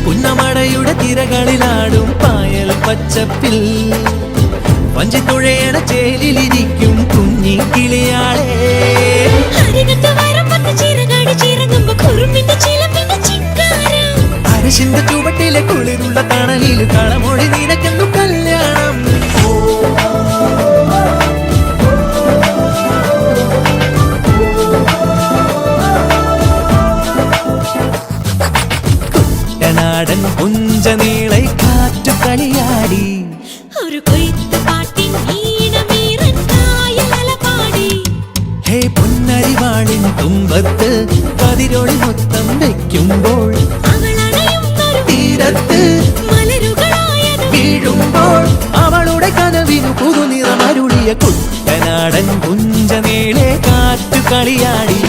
പുന്നമടയുടെ തിരകളിലാടും പായൽ പച്ചപ്പിൽ വഞ്ചിത്തുഴയണ ചേലിലിരിക്കും കുഞ്ഞി കിളിയാളെ. അരശിന്റെ ചുവട്ടിലെ കുളിരുള്ള തണലിൽ കളമൊഴി നിനക്കെന്നു കല്യാണം. കുട്ടനാടൻ പുഞ്ചനീളെ കാറ്റു കളിയാടി ഒരു കൊയ്ത്ത് പാട്ടിൻ ഈണമീറൻ കായലല പാടി. ഹേ പൊന്നരിവാളിൻ തുമ്പത്ത് കതിരൊളി മൊത്തം വയ്ക്കുമ്പോൾ തീരത്ത് മലരുകളായത് വീഴുമ്പോൾ അവളുടെ കനവിനു പുതുനിറമരുളിയ കുട്ടനാടൻ പുഞ്ചനീളെ കാറ്റു കളിയാടി.